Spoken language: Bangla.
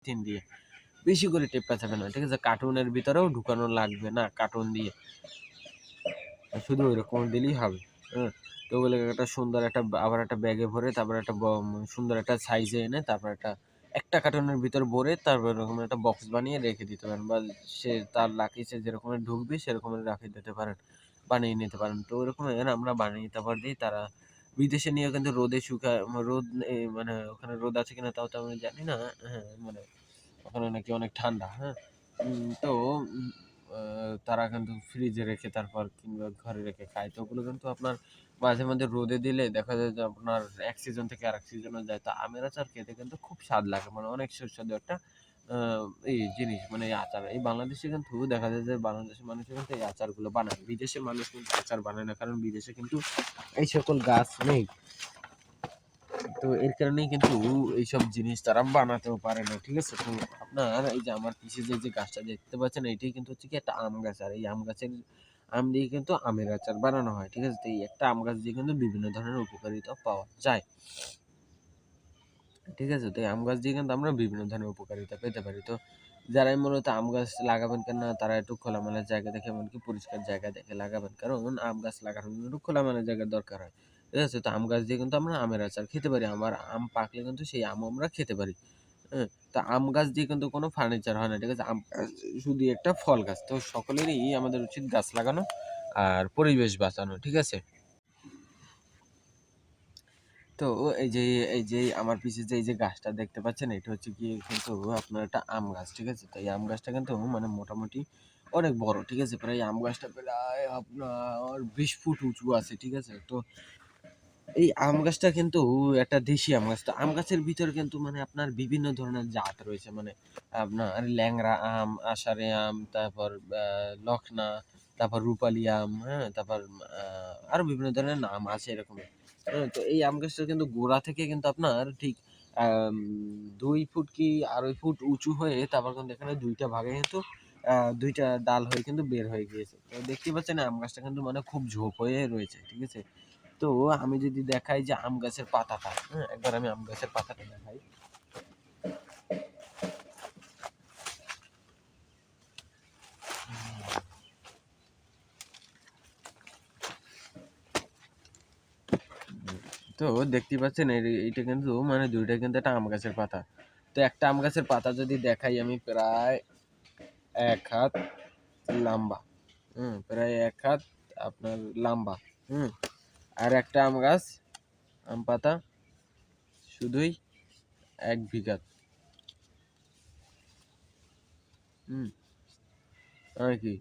পলিথিন দিয়ে বেশি করে টেপ পেঁচাবে না, ঠিক আছে? কার্টুনের ভিতরেও ঢুকানো লাগবে না কার্টুন দিয়ে। শুধু ওইরকম দিলেই হবে। হ্যাঁ? তো ওগুলো একটা সুন্দর একটা আবার একটা ব্যাগে ভরে তারপর একটা সুন্দর একটা সাইজে এনে তারপর একটা কার্টুনের ভিতর ভরে তারপর এরকম একটা বক্স বানিয়ে রেখে দিতে পারেন বা সে তার লাকি সে যেরকমের ঢুকবে সেরকমের রাখে দিতে পারেন, বানিয়ে নিতে পারেন। তো ওরকমের আমরা বানিয়ে তারপর দিই। তারা বিদেশে নিয়ে কিন্তু রোদে রোদ মানে ওখানে রোদ আছে কিনা তাও তো আমি জানি না। হ্যাঁ, মানে ওখানে নাকি অনেক ঠান্ডা, হ্যাঁ? তো উম তারা কিন্তু ফ্রিজে রেখে তারপর কিংবা ঘরে রেখে খায়। তো ওগুলো কিন্তু আপনার মাঝে, মাঝে রোদে দিলে দেখা যায় যে আপনার এক সিজন থেকে আরেক সিজনে যায়। তো আমের আচার খেতে কিন্তু খুব স্বাদ লাগে। মানে অনেক সুস্বাদু একটা আ এই জিনিস মানে এই আচার। এই বাংলাদেশে কিন্তু দেখা যায় যে বাংলাদেশের মানুষও কিন্তু এই আচারগুলো বানায়। বিদেশের মানুষ কিন্তু আচার বানায় না। কারণ বিদেশে কিন্তু এই সকল গাছ নেই। তো এর কারণেই কিন্তু এইসব জিনিস তারা বানাতেও পারে না। ঠিক আছে? তো আপনার এই যে আমার পিছে যে গাছটা দেখতে পাচ্ছেন এইটাই কিন্তু হচ্ছে কি একটা আম গাছ। আর এই আম গাছের আম দিয়ে কিন্তু আমের আচার বানানো হয়। ঠিক আছে? তো এই একটা আম গাছ দিয়ে কিন্তু বিভিন্ন ধরনের উপকারিতা পাওয়া যায়। ঠিক আছে? তো এই আম গাছ দিয়ে কিন্তু আমরা বিভিন্ন ধরনের উপকারিতা পেতে পারি। তো যারাই মূলত আম গাছ লাগাবেন কেননা তারা একটু খোলামেলা জায়গা দেখে এমনকি পরিষ্কার জায়গা দেখে লাগাবেন। কারণ আম গাছ লাগানোর জন্য একটু খোলামেলা জায়গার দরকার হয়। ঠিক আছে? তো আম গাছ দিয়ে কিন্তু আমরা আমের আচার খেতে পারি। আবার আম পাকলে কিন্তু সেই আমও আমরা খেতে পারি। হ্যাঁ? তো আম গাছ দিয়ে কিন্তু কোনো ফার্নিচার হয় না। ঠিক আছে? আম গাছ শুধুই একটা ফল গাছ। তো সকলেরই আমাদের উচিত গাছ লাগানো আর পরিবেশ বাঁচানো। ঠিক আছে? তো এই যে আমার পিছে যে এই যে গাছটা দেখতে পাচ্ছেন এটা হচ্ছে গিয়ে কিন্তু আপনার একটা আম গাছ, ঠিক আছে? তো এই আম গাছটা কিন্তু মানে মোটামুটি অনেক বড়, ঠিক আছে? প্রায় আম গাছটা প্রায় আপনার ২০ ফুট উঁচু আছে, ঠিক আছে? তো এই আম গাছটা কিন্তু একটা দেশি আম গাছ। তো আম গাছের ভিতরে কিন্তু মানে আপনার বিভিন্ন ধরনের জাত রয়েছে। মানে আপনার ল্যাংড়া আম, আষাঢ়ে আম, তারপর লখনা, তারপর রূপালি আম, হ্যাঁ? তারপর আরো বিভিন্ন ধরনের নাম আছে এরকমের। হ্যাঁ? তো এই আম গাছটা কিন্তু গোড়া থেকে কিন্তু আপনার ঠিক আম ২ ফুট কি ২.৫ ফুট উঁচু হয়ে তারপর কিন্তু এখানে ২ টা ভাগে কিন্তু ২ টা ডাল হয়ে কিন্তু বের হয়ে গিয়েছে। তো দেখতেই পাচ্ছেন আম গাছটা কিন্তু মানে খুব ঝোপ হয়ে রয়েছে, ঠিক আছে? তো আমি যদি দেখাই যে আম গাছের পাতাটা, হ্যাঁ? একবার আমি আম গাছের পাতাটা দেখাই। তো দেখতেই পাচ্ছেন এইটা কিন্তু মানে ২ টা কিন্তু একটা আম গাছের পাতা। তো একটা আম গাছের পাতা যদি দেখাই আমি প্রায় ১ হাত লম্বা। প্রায় ১ হাত আপনার লম্বা। হুম? আর একটা আম গাছ, আম পাতা শুধুই ১ বিঘা। হুম? আর কি?